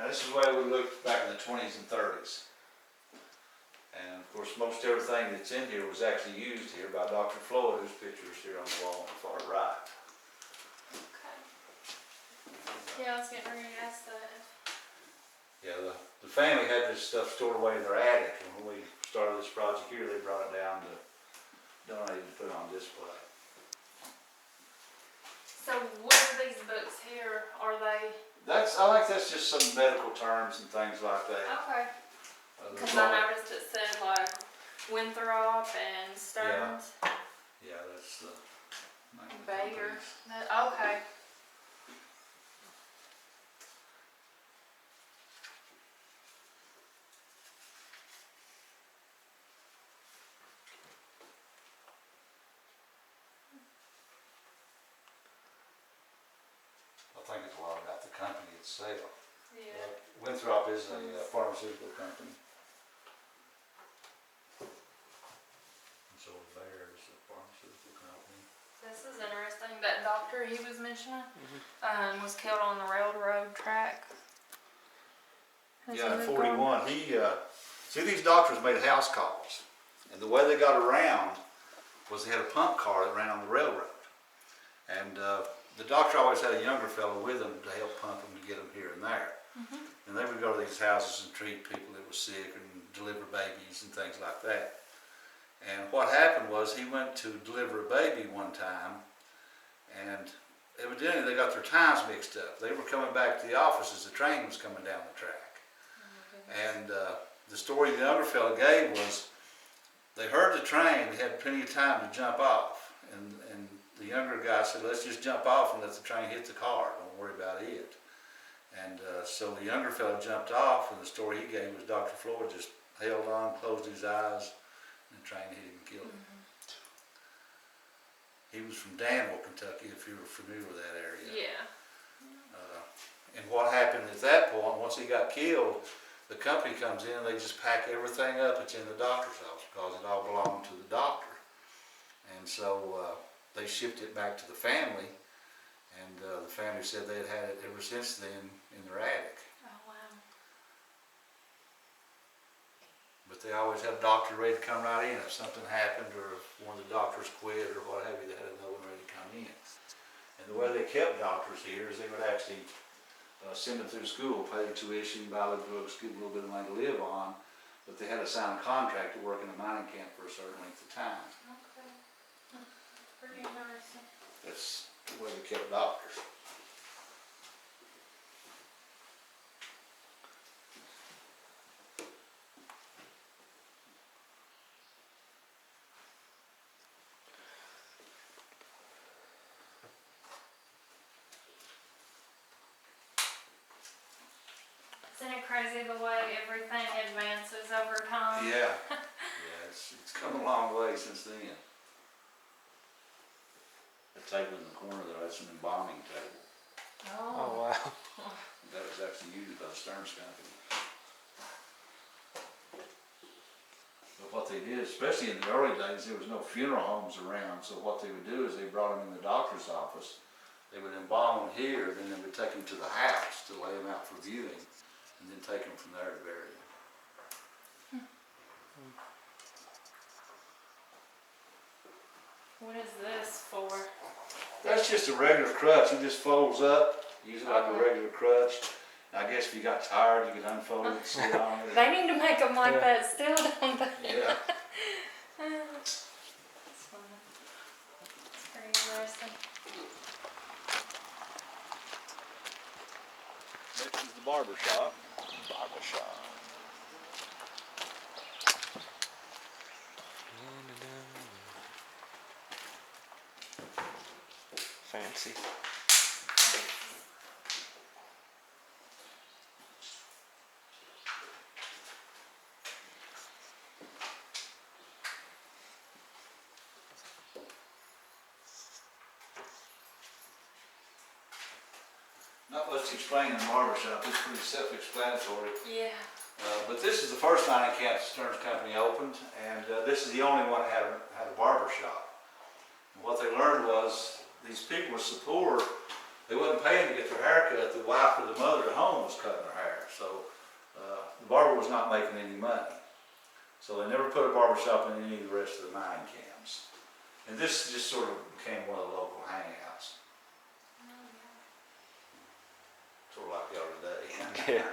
Now this is the way we looked back in the 20s and 30s. And of course most everything that's in here was actually used here by Dr. Floyd, whose picture is here on the wall on the far right. Okay. Yeah, I was getting ready to ask that. Yeah, the family had this stuff stored away in their attic, and when we started this project here, they brought it down to donate and put it on display. So what are these books here? Are they? I think that's just some medical terms and things like that. Okay. Because I noticed it said like Winthrop and Stearns. Yeah, that's the name of the Bayer. companies. Okay. I think it's a lot about the company itself. Yeah. Winthrop is a pharmaceutical company. And so Bayer is a pharmaceutical company. This is interesting. That doctor he was mentioning was killed on the railroad track. Yeah, in 41. See, these doctors made house calls, and the way they got around was they had a pump car that ran on the railroad, and the doctor always had a younger fellow with him to help pump them to get them here and there. And they would go to these houses and treat people that were sick and deliver babies and things like that. And what happened was he went to deliver a baby one time, and evidently they got their times mixed up. They were coming back to the office as the train was coming down the track. And the story the younger fellow gave was they heard the train, they had plenty of time to jump off. And the younger guy said, let's just jump off and let the train hit the car, don't worry about it. And so the younger fellow jumped off, and the story he gave was Dr. Floyd just held on, closed his eyes, and the train hit him and killed him. He was from Danville, Kentucky, if you were familiar with that area. Yeah. And what happened at that point, once he got killed, the company comes in and they just pack everything up that's in the doctor's office because it all belonged to the doctor. And so they shipped it back to the family, and the family said they had it ever since then in their attic. Oh wow. But they always had a doctor ready to come right in if something happened, or if one of the doctors quit or what have you, they had another one ready to come in. And the way they kept doctors here is they would actually send them through school, pay their tuition, buy their books, give them a little bit of money to live on, but they had to sign a contract to work in a mining camp for a certain length of time. Okay. Pretty interesting. That's the way they kept doctors. Isn't it crazy the way everything advances over time? Yeah, yeah, it's come a long way since then. The table in the corner there, that's an embalming table. Oh. wow. That was actually used by the Stearns company. But what they did, especially in the early days, there was no funeral homes around, so what they would do is they brought them in the doctor's office, they would embalm them here, then they would take them to the house to lay them out for viewing, and then take them from there to bury them. What is this for? That's just a regular crutch. It just folds up, use it like a regular crutch. I guess if you got tired, you could unfold it and sit on it. They need to make them like that still, don't they? Yeah. That's funny. It's pretty interesting. the barber shop. Barber shop. Fancy. Not much to explain in the barber shop, it's pretty self-explanatory. Yeah. But this is the first mining camp the Stearns Company opened, and this is the only one that had a barber shop. And what they learned was these people were so poor, they wasn't paying to get their hair cut. The wife or the mother at home was cutting their hair, so the barber was not making any money. So they never put a barber shop in any of the rest of the mining camps. And this just sort of became one of the local hangouts, sort of like y'all today. Yeah.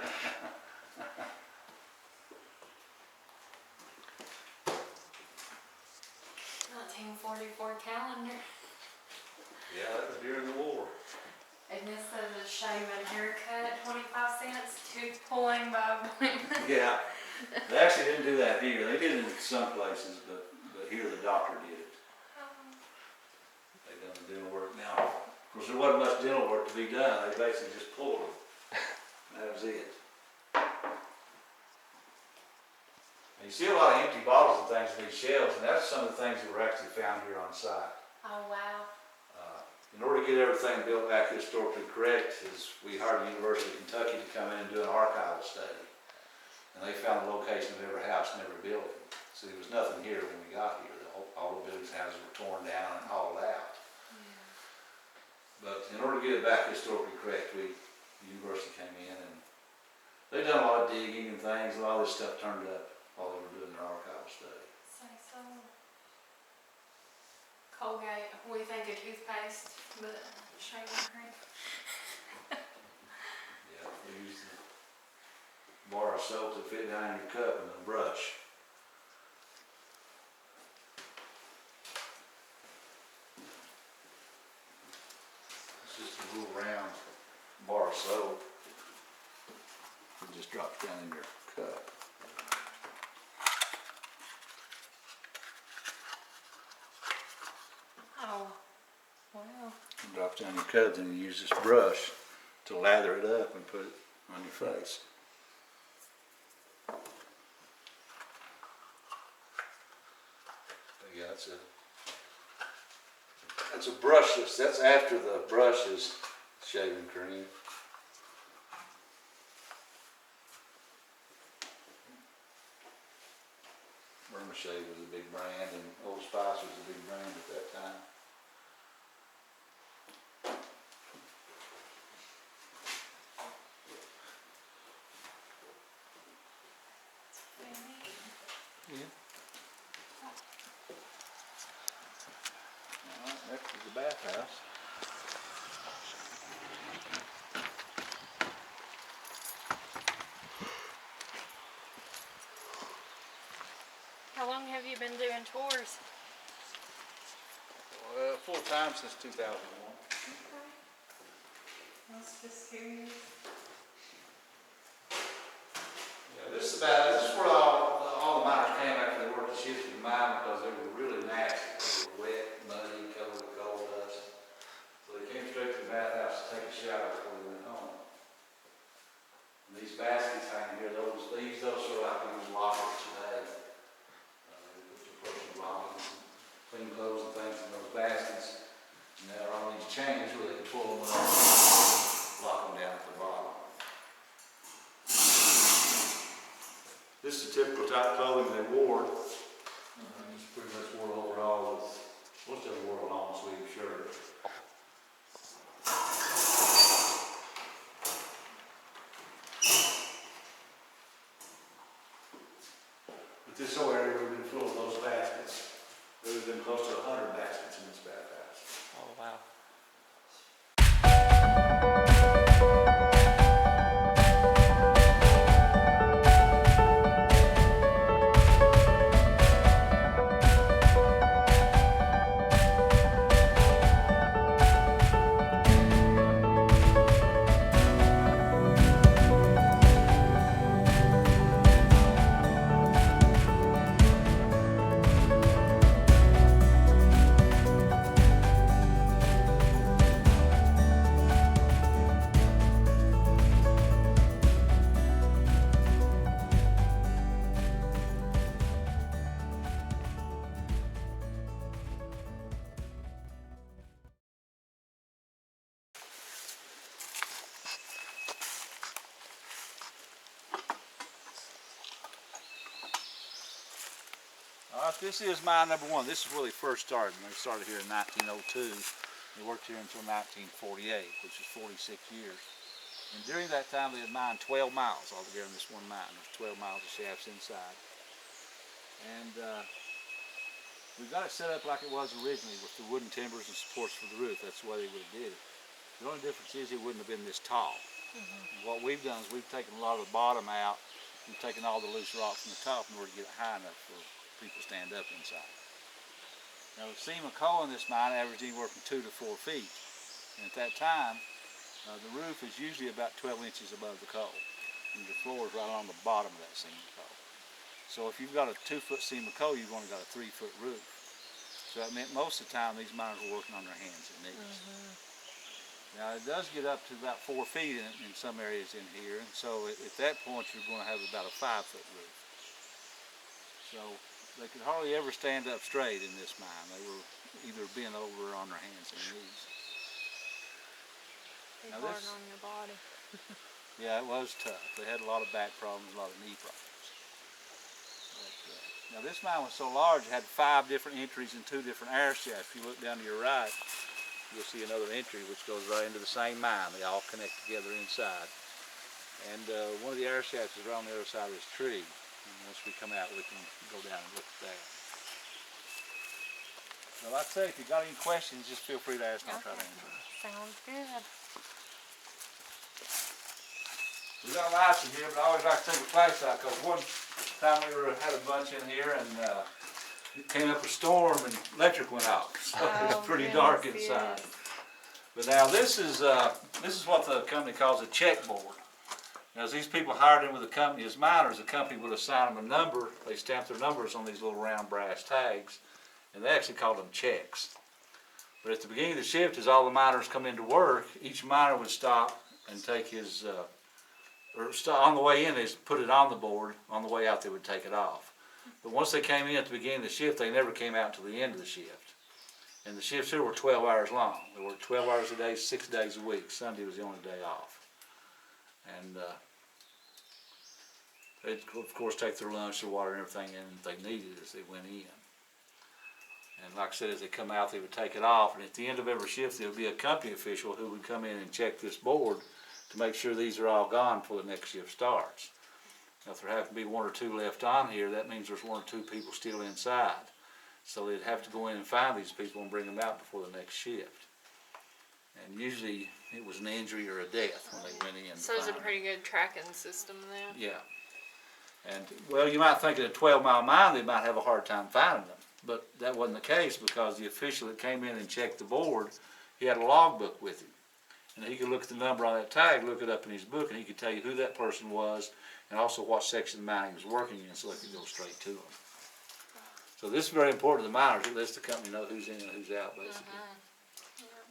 Calendar. Yeah, that was during the war. And this says a shave and haircut, 25 cents, tooth pulling by appointment. Yeah, they actually didn't do that here. They did it in some places, but here the doctor did it. They done the dental work now. Of course, there wasn't much dental work to be done. They basically just pulled them. That was it. And you see a lot of empty bottles and things in these shelves, and that's some of the things that were actually found here on site. Oh, wow. In order to get everything built back historically correct, is we hired the University of Kentucky to come in and do an archival study. And they found the location of every house and every building. So there was nothing here when we got here. All the buildings and houses were torn down and hauled out. Yeah. But in order to get it back historically correct, the university came in and they done a lot of digging and things. A lot of this stuff turned up while they were doing their archival study. Say so. Colgate, we think of toothpaste, but shaving cream. Yeah, they used a bar of soap to fit down in your cup and a brush. It's just a little round bar of soap. It just drops down in your cup. Oh, wow. It drops down your cup, then you use this brush to lather it up and put it on your face. But yeah, that's a brushless. That's after the brush is shaving cream. Shave was a big brand, and Old Spice was a big brand at that time. Yeah. All right, next is the bathhouse. How long have you been doing tours? Full time since 2001. Okay. I was just curious. Yeah, this is where all the miners came after they worked the shift in the mine because they were really nasty. They were wet, muddy, covered with gold dust. So they came straight to the bathhouse to take a shower before they went home. And these baskets hanging here, those sort of like these lockers today. They put your personal belongings and clean clothes and things in those baskets. And they're on these chains where they can pull them up, lock them down at the bottom. This is the typical type of clothing they wore. It's pretty much wore overall with, most of them wore a long sleeve shirt. But this whole area would have been full of those baskets. There would have been close to 100 baskets in this bathhouse. Oh, wow. All right, this is mine number one. This is where they first started. And they started here in 1902. They worked here until 1948, which is 46 years. And during that time, they had mined 12 miles altogether in this one mine. There's 12 miles of shafts inside. And we got it set up like it was originally with the wooden timbers and supports for the roof. That's the way they would have did it. The only difference is it wouldn't have been this tall. What we've done is we've taken a lot of the bottom out. We've taken all the loose rock from the top in order to get it high enough for people to stand up inside. Now the seam of coal in this mine averaged anywhere from 2 to 4 feet. And at that time, the roof is usually about 12 inches above the coal. And the floor is right on the bottom of that seam of coal. So if you've got a 2-foot seam of coal, you've only got a 3-foot roof. So that meant most of the time these miners were working on their hands and knees. Now it does get up to about 4 feet in some areas in here, and so at that point you're going to have about a 5-foot roof. So they could hardly ever stand up straight in this mine. They were either bent over or on their hands and knees. It's hard on your body. Yeah, it was tough. They had a lot of back problems, a lot of knee problems. But, now this mine was so large it had 5 different entries and 2 different air shafts. If you look down to your right, you'll see another entry which goes right into the same mine. They all connect together inside. And one of the air shafts is right on the other side of this tree. And once we come out, we can go down and look at that. Now, like I say, if you got any questions, just feel free to ask and I'll try to answer them. Sounds good. We got lights in here, but I always like to take a flashlight because one time we had a bunch in here and it came up a storm and electric went out. So it was pretty dark inside. But now this is what the company calls a checkboard. Now as these people hired in with the company as miners, the company would assign them a number. They stamped their numbers on these little round brass tags, and they actually called them checks. But at the beginning of the shift, as all the miners come into work, each miner would stop and take his, on the way in, they put it on the board. On the way out, they would take it off. But once they came in at the beginning of the shift, they never came out until the end of the shift. And the shifts here were 12 hours long. They worked 12 hours a day, 6 days a week. Sunday was the only day off. And they'd, of course, take their lunch, their water, and everything in that they needed as they went in. And like I said, as they come out, they would take it off. And at the end of every shift, there would be a company official who would come in and check this board to make sure these are all gone before the next shift starts. Now, if there happen to be 1 or 2 left on here, that means there's 1 or 2 people still inside. So they'd have to go in and find these people and bring them out before the next shift. And usually it was an injury or a death when they went in. So it's a pretty good tracking system then? Yeah. And, well, you might think at a 12-mile mine they might have a hard time finding them. But that wasn't the case because the official that came in and checked the board, he had a logbook with him. And he could look at the number on that tag, look it up in his book, and he could tell you who that person was and also what section of the mine he was working in so they could go straight to him. So this is very important to the miners. It lets the company know who's in and who's out, basically.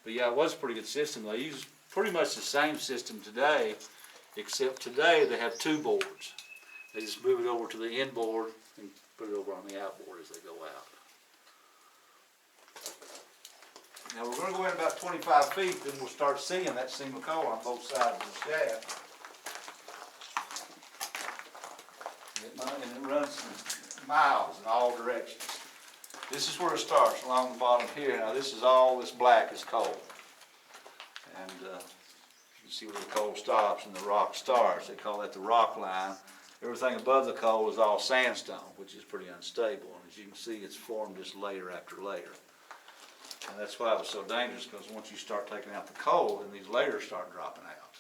But yeah, it was a pretty good system. They use pretty much the same system today, except today they have 2 boards. They just move it over to the end board and put it over on the outboard as they go out. Now we're going to go in about 25 feet, then we'll start seeing that seam of coal on both sides of the shaft. And it runs miles in all directions. This is where it starts, along the bottom here. Now this is all this black is coal. And you see where the coal stops and the rock starts. They call that the rock line. Everything above the coal is all sandstone, which is pretty unstable. And as you can see, it's formed just layer after layer. And that's why it was so dangerous, because once you start taking out the coal, then these layers start dropping out.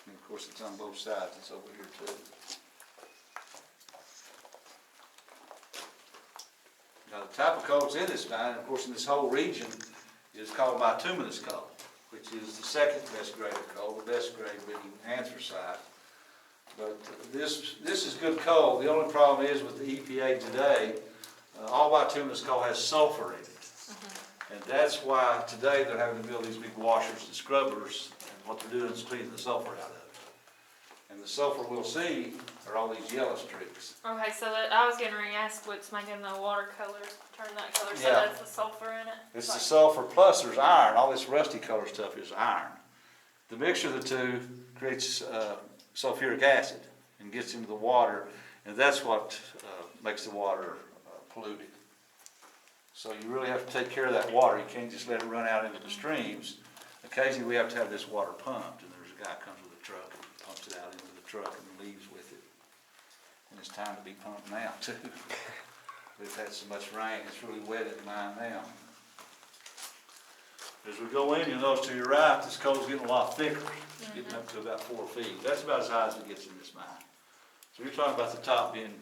And of course, it's on both sides. It's over here too. Now the type of coal that's in this mine, of course in this whole region, is called bituminous coal, which is the second best grade of coal, the best grade being anthracite. But this is good coal. The only problem is with the EPA today, all bituminous coal has sulfur in it. And that's why today they're having to build these big washers and scrubbers, and what they're doing is cleaning the sulfur out of it. And the sulfur we'll see are all these yellow streaks. Okay, so that, I was getting ready to ask what's making the watercolors turn that color. So Yeah. that's the sulfur in it? It's the sulfur plus there's iron. All this rusty color stuff is iron. The mixture of the two creates sulfuric acid and gets into the water, And that's what makes the water polluted. So you really have to take care of that water. You can't just let it run out into the streams. Occasionally we have to have this water pumped, and there's a guy comes with a truck and pumps it out into the truck and leaves with it. And it's time to be pumped now too. We've had so much rain, it's really wet at the mine now. As we go in, you'll notice to your right, this coal's getting a lot thicker. It's getting up to about 4 feet. That's about as high as it gets in this mine. So you're talking about the top being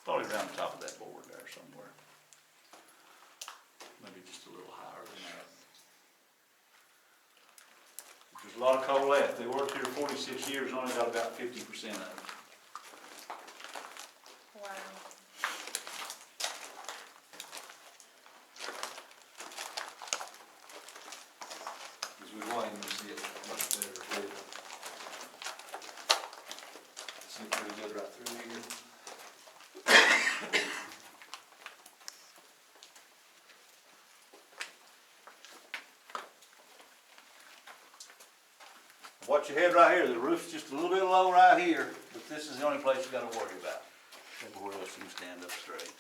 probably around the top of that board there somewhere. Maybe just a little higher than that. There's a lot of coal left. They worked here 46 years, only got about 50% of it. Wow. As we go in, you see it much better too. See it pretty good right through here. Watch your head right here. The roof's just a little bit low right here, but this is the only place you got to worry about. Everywhere else you can stand up straight.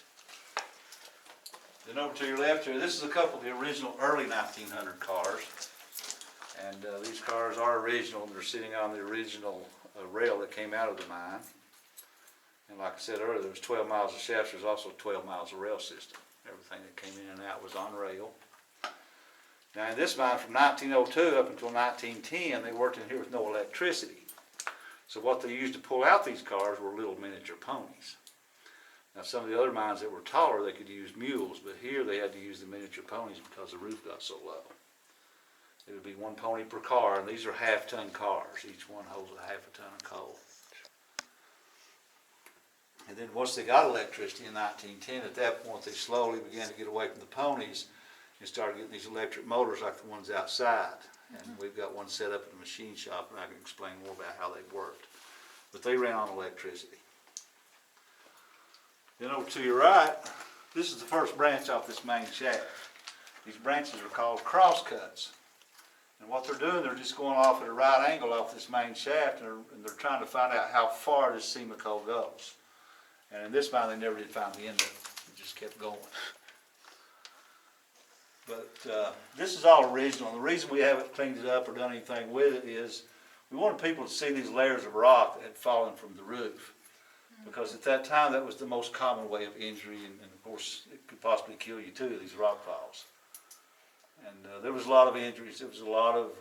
Then over to your left here, this is a couple of the original early 1900 cars. And these cars are original, and they're sitting on the original rail that came out of the mine. And like I said earlier, there was 12 miles of shafts. There's also 12 miles of rail system. Everything that came in and out was on rail. Now in this mine from 1902 up until 1910, they worked in here with no electricity. So what they used to pull out these cars were little miniature ponies. Now some of the other mines that were taller, they could use mules, but here they had to use the miniature ponies because the roof got so low. It would be 1 pony per car, and these are half-ton cars. Each one holds a half a ton of coal. And then once they got electricity in 1910, at that point they slowly began to get away from the ponies and started getting these electric motors like the ones outside. And we've got one set up in the machine shop, and I can explain more about how they worked. But they ran on electricity. Then over to your right, this is the first branch off this main shaft. These branches are called crosscuts. And what they're doing, they're just going off at a right angle off this main shaft, and they're trying to find out how far this seam of coal goes. And in this mine, they never did find the end of it. It just kept going. But this is all original. And the reason we haven't cleaned it up or done anything with it is we wanted people to see these layers of rock that had fallen from the roof. Because at that time, that was the most common way of injury, and of course, it could possibly kill you too, these rock falls. And there was a lot of injuries. There was a lot of,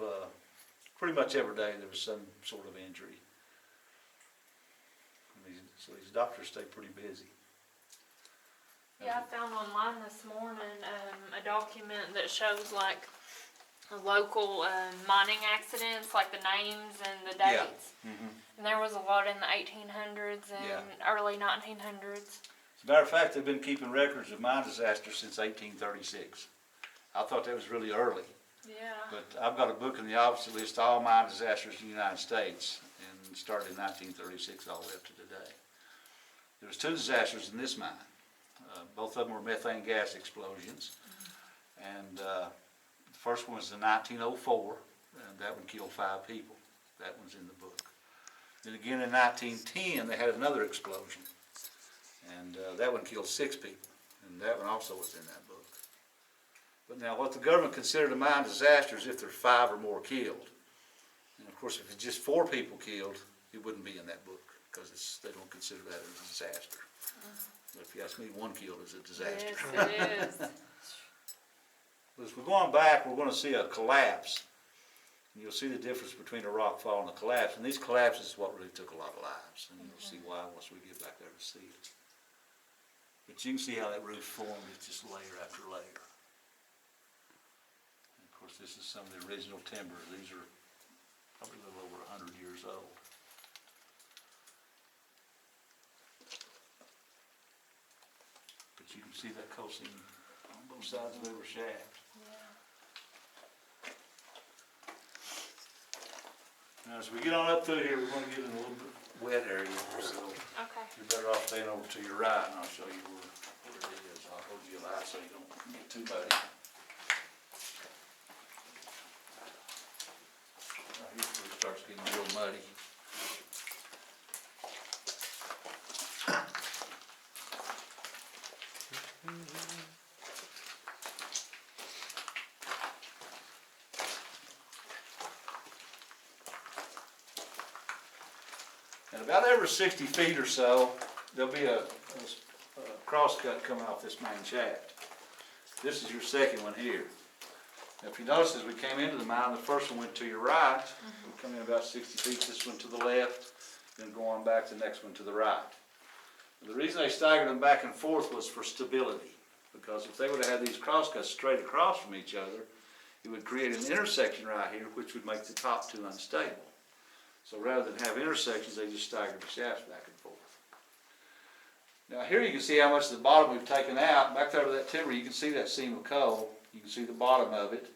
pretty much every day there was some sort of injury. So these doctors stay pretty busy. Yeah, I found online this morning a document that shows like local mining accidents, like the names and the dates. Yeah. Mm-hmm. And there was a lot in the 1800s and early 1900s. As a matter of fact, they've been keeping records of mine disasters since 1836. I thought that was really early. Yeah. But I've got a book in the office that lists all mine disasters in the United States, and started in 1936 all the way up to today. There was 2 disasters in this mine. Both of them were methane gas explosions. And the first one was in 1904, and that one killed 5 people. That one's in the book. Then again in 1910, they had another explosion, and that one killed 6 people, and that one also was in that book. But now what the government considered a mine disaster is if there's 5 or more killed. And of course, if it's just 4 people killed, it wouldn't be in that book, because they don't consider that a disaster. But if you ask me, 1 killed is a disaster. Yes, it is. But as we're going back, we're going to see a collapse. And you'll see the difference between a rock fall and a collapse. And these collapses is what really took a lot of lives. And you'll see why once we get back there to see it. But you can see how that roof formed. It's just layer after layer. And of course, this is some of the original timber. These are probably a little over 100 years old. But you can see that coal seam on both sides of every shaft. Now, as we get on up through here, we're going to get in a little bit wet area, so Okay. you're better off staying over to your right, and I'll show you where it is. I'll hold you a light so you don't get too muddy. Right here's where it starts getting real muddy. About every 60 feet or so, there'll be a cross cut coming off this main shaft. This is your second one here. Now, if you notice, as we came into the mine, the first one went to your right. We come in about 60 feet, this one to the left, then go on back, the next one to the right. The reason they staggered them back and forth was for stability, because if they would have had these cross cuts straight across from each other, it would create an intersection right here, which would make the top two unstable. So rather than have intersections, they just staggered the shafts back and forth. Now here you can see how much of the bottom we've taken out. Back there to that timber, you can see that seam of coal. You can see the bottom of it,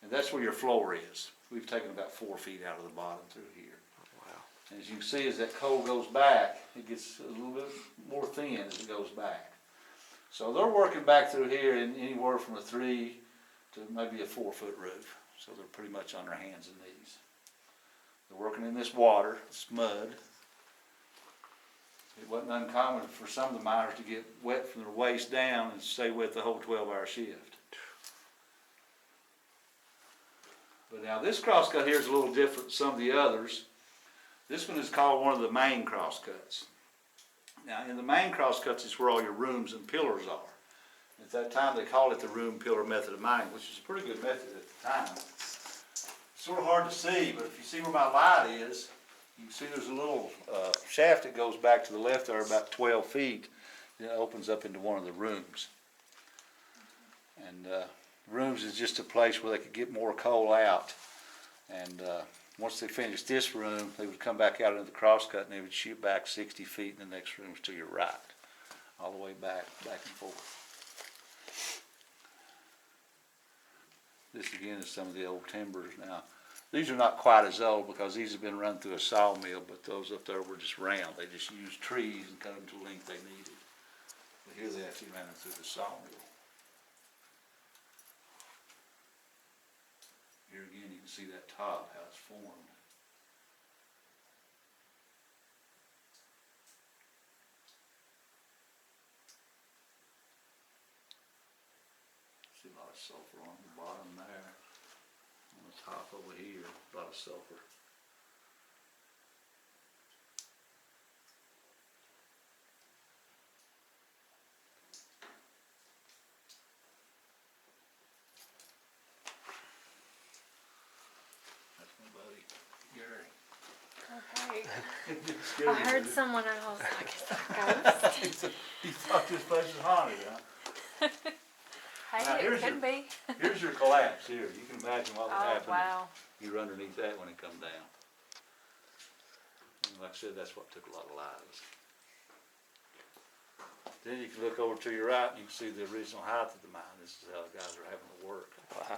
and that's where your floor is. We've taken about 4 feet out of the bottom through here. Wow. And as you can see, as that coal goes back, it gets a little bit more thin as it goes back. So they're working back through here in anywhere from a 3 to maybe a 4 foot roof. So they're pretty much on their hands and knees. They're working in this water, it's mud. It wasn't uncommon for some of the miners to get wet from their waist down and stay wet the whole 12-hour shift. But now this crosscut here is a little different than some of the others. This one is called one of the main crosscuts. Now in the main crosscuts is where all your rooms and pillars are. At that time they called it the room pillar method of mining, which is a pretty good method at the time. It's sort of hard to see, but if you see where my light is, you can see there's a little shaft that goes back to the left there about 12 feet. It opens up into one of the rooms. And rooms is just a place where they could get more coal out. And once they finished this room, they would come back out into the crosscut and they would shoot back 60 feet, and the next room's to your right. All the way back and forth. This again is some of the old timbers now. These are not quite as old because these have been run through a sawmill, but those up there were just round. They just used trees and cut them to the length they needed. But here they actually ran them through the sawmill. Here again you can see that top, how it's formed. See a lot of sulfur on the bottom there. On the top over here, a lot of sulfur. That's my buddy, Gary. Okay. I heard someone else like it's a ghost. He thought this place was haunted, huh? Hey, Now, it here's could be. Here's your collapse here. You can imagine what would Oh, happen wow. if you're underneath that when it comes down. And like I said, that's what took a lot of lives. Then you can look over to your right and you can see the original height of the mine. This is how the guys are having to work. Wow.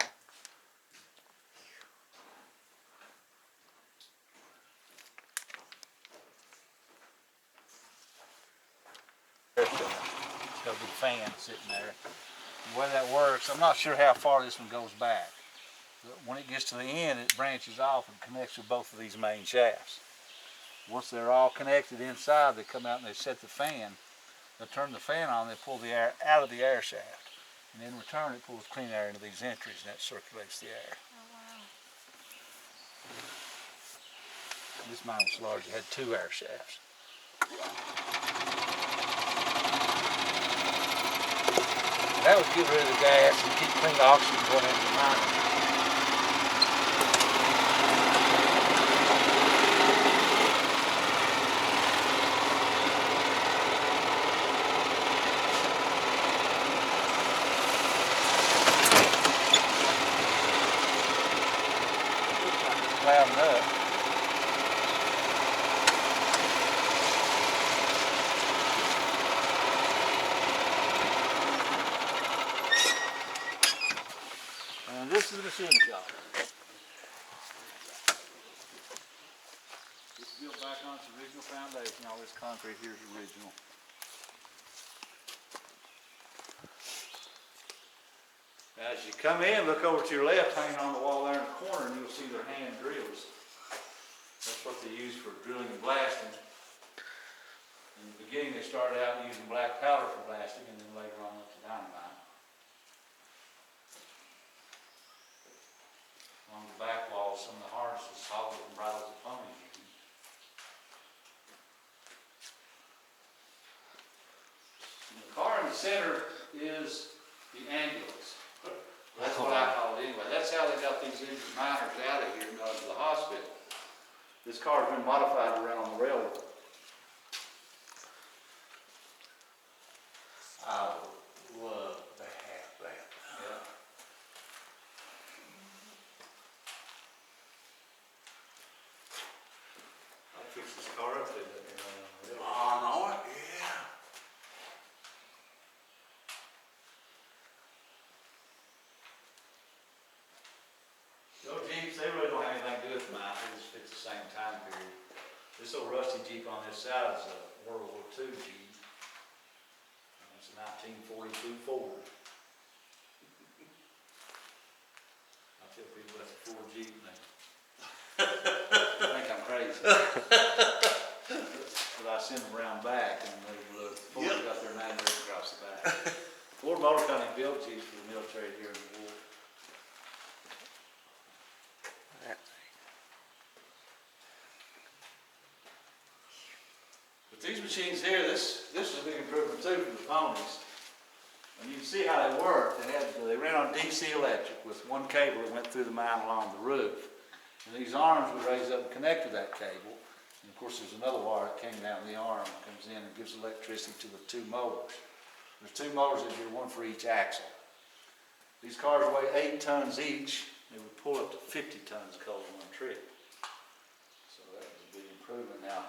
It's got a big fan sitting there. The way that works, I'm not sure how far this one goes back. But when it gets to the end, it branches off and connects with both of these main shafts. Once they're all connected inside, they come out and they set the fan. They turn the fan on, they pull the air out of the air shaft. And in return, it pulls clean air into these entries, and that circulates the air. Oh, wow. This mine was large, it had 2 air shafts. That would get rid of the gas and keep clean oxygen going into the mine. Loud enough. And this is the machine shop. It's built back on its original foundation. All this concrete here is original. As you come in, look over to your left, hanging on the wall there in the corner, and you'll see their hand drills. That's what they use for drilling and blasting. In the beginning, they started out using black powder for blasting, and then later on up to dynamite. On the back wall, some of the harnesses, saws, and bridles the ponies used. center is the ambulance. That's what I call it anyway. That's how they got these injured miners out of here and got to the hospital. This car's been modified around the railroad. I would love to have that. Yeah. I'll fix this car up and let me run on the railroad. I know it, yeah. Those Jeeps, they really don't have anything to do with mine, they just fit the same time period. This old rusty Jeep on this side is a World War II Jeep. And it's a 1942 Ford. I tell people that's a Ford Jeep and they think I'm crazy. But I send them around back and they look, Ford's got their name written across the back. Ford Motor Company built Jeeps for the military during the war. But these machines here, this is a big improvement too for the ponies. And you can see how they work. They ran on DC electric with one cable that went through the mine along the roof. And these arms would raise up and connect to that cable. And of course there's another wire that came down the arm that comes in and gives electricity to the two motors. There's two motors in here, one for each axle. These cars weigh 8 tons each. They would pull up to 50 tons of coal in one trip. So that was a big improvement. Now,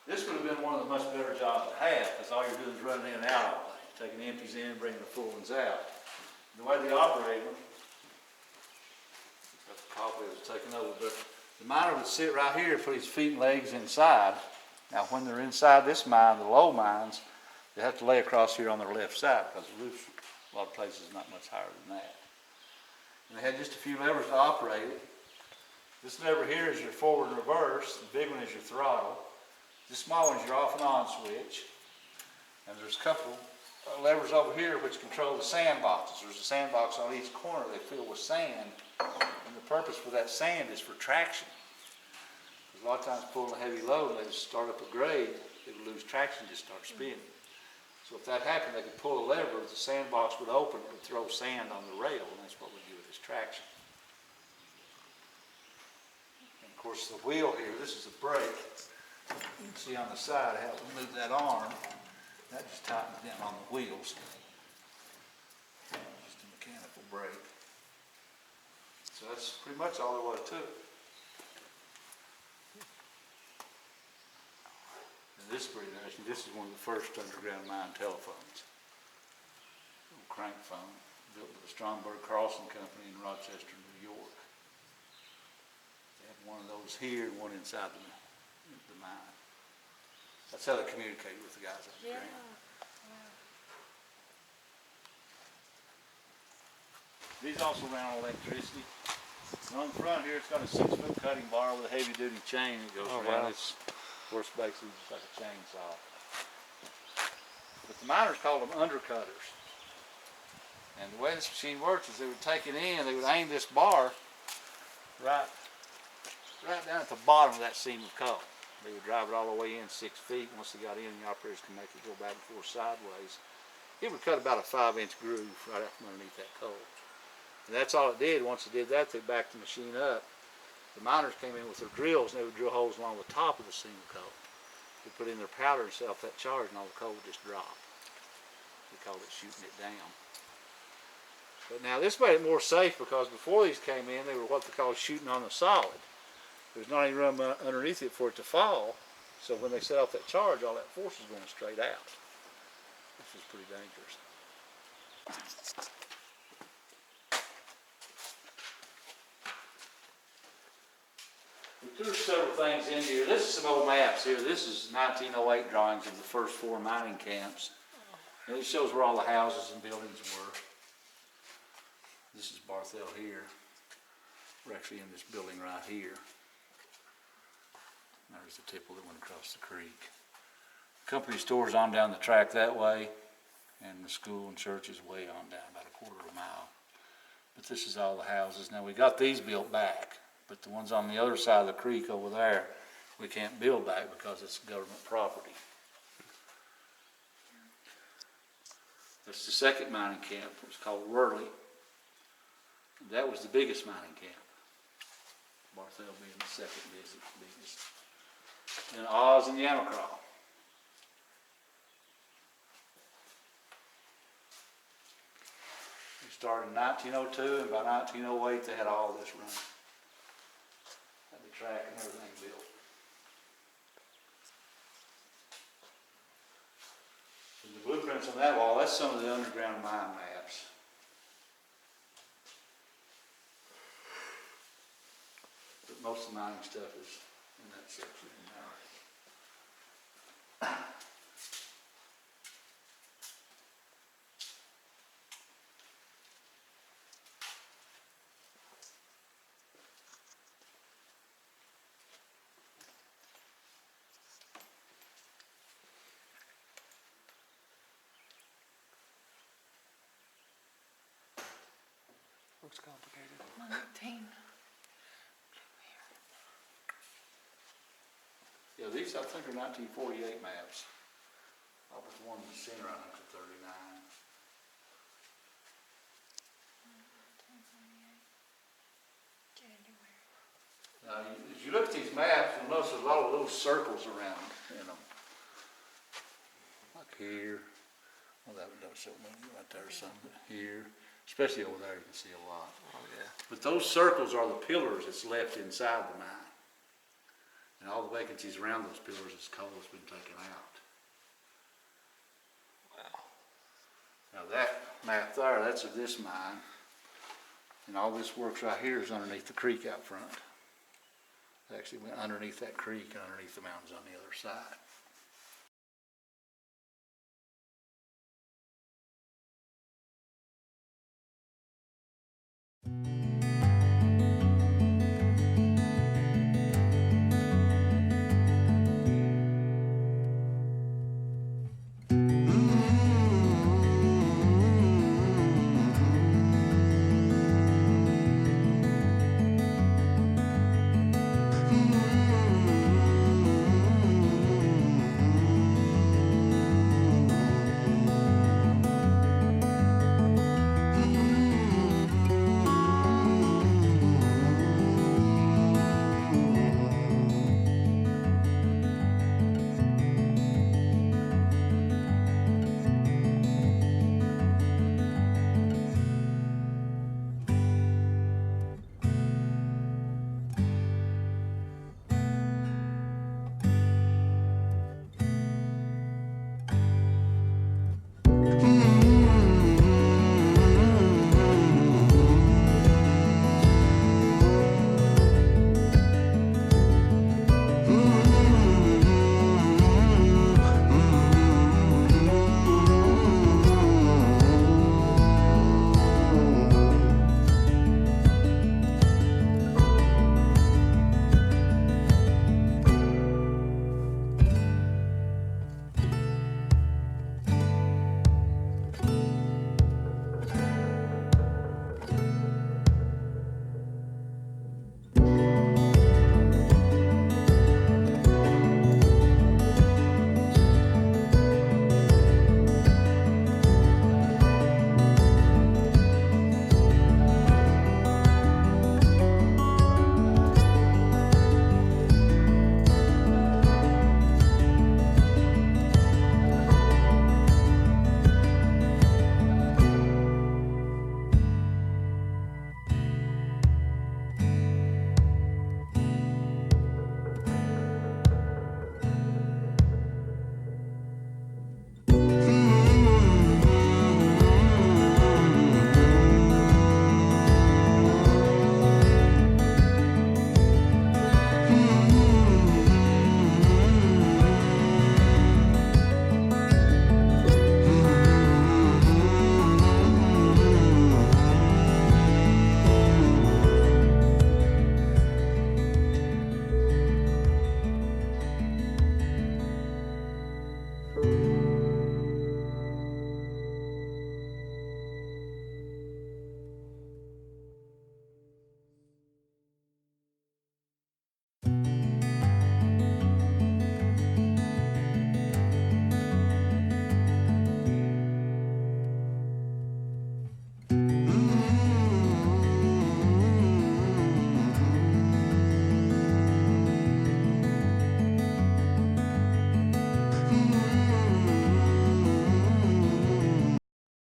this would have been one of the much better jobs to have, because all you're doing is running in and out all day, taking the empties in and bringing the full ones out. The way they operate them, got the cobwebs taken over, but the miner would sit right here and put his feet and legs inside. Now, when they're inside this mine, the low mines, they have to lay across here on their left side, because the roof, a lot of places, is not much higher than that. And they had just a few levers to operate it. This lever here is your forward and reverse. The big one is your throttle. This small one is your off and on switch. And there's a couple levers over here which control the sand boxes. There's a sand box on each corner they fill with sand. And the purpose for that sand is for traction. Because a lot of times pulling a heavy load and they just start up a grade, they would lose traction and just start spinning. So if that happened, they could pull a lever, the sandbox would open, it would throw sand on the rail, and that's what would give it its traction. And of course the wheel here, this is a brake. You can see on the side how we move that arm, that just tightens down on the wheels. Just a mechanical brake. So that's pretty much all there was to it. This is pretty interesting. This is one of the first underground mine telephones. Little crank phone, built by the Stromberg Carlson Company in Rochester, New York. They have one of those here and one inside the mine. That's how they communicate with the guys underground. These also ran on electricity. And on the front here, it's got a 6-foot cutting bar with a heavy-duty chain that goes around. It's, of course, basically just like a chainsaw. But the miners called them undercutters. And the way this machine works is they would take it in, they would aim this bar right down at the bottom of that seam of coal. They would drive it all the way in 6 feet. Once they got in, the operators could make it go back and forth sideways. It would cut about a 5-inch groove right out from underneath that coal. And that's all it did. Once it did that, they backed the machine up. The miners came in with their drills and they would drill holes along the top of the seam of coal. They put in their powder and set off that charge and all the coal would just drop. They called it shooting it down. But now this made it more safe because before these came in, they were what they call shooting on the solid. There was not any room underneath it for it to fall. So when they set off that charge, all that force was going straight out. This was pretty dangerous. There's several things in here. This is some old maps here. This is 1908 drawings of the first 4 mining camps. And it shows where all the houses and buildings were. This is Barthell here. We're actually in this building right here. There's the tipple that went across the creek. Company stores on down the track that way, and the school and church is way on down, about a quarter of a mile. But this is all the houses. Now we got these built back. But the ones on the other side of the creek over there, we can't build back because it's government property. That's the second mining camp. It was called Worley. That was the biggest mining camp. Barthell being the second biggest. Then Oz and Yamacraw. They started in 1902, and by 1908 they had all this running. Had the track and everything built. And the blueprints on that wall, that's some of the underground mine maps. But most of the mining stuff is in that section now. Looks complicated. 19. Yeah, these I think are 1948 maps. I was the one in the center, I think, of 39. Now, as you look at these maps, you'll notice there's a lot of little circles around in them. Like here. Well, that would show me right there, something here. Especially over there, you can see a lot. Oh, yeah. But those circles are the pillars that's left inside the mine. And all the vacancies around those pillars is coal that's been taken out. Wow. Now that map there, that's of this mine. And all this works right here is underneath the creek out front. It actually went underneath that creek and underneath the mountains on the other side.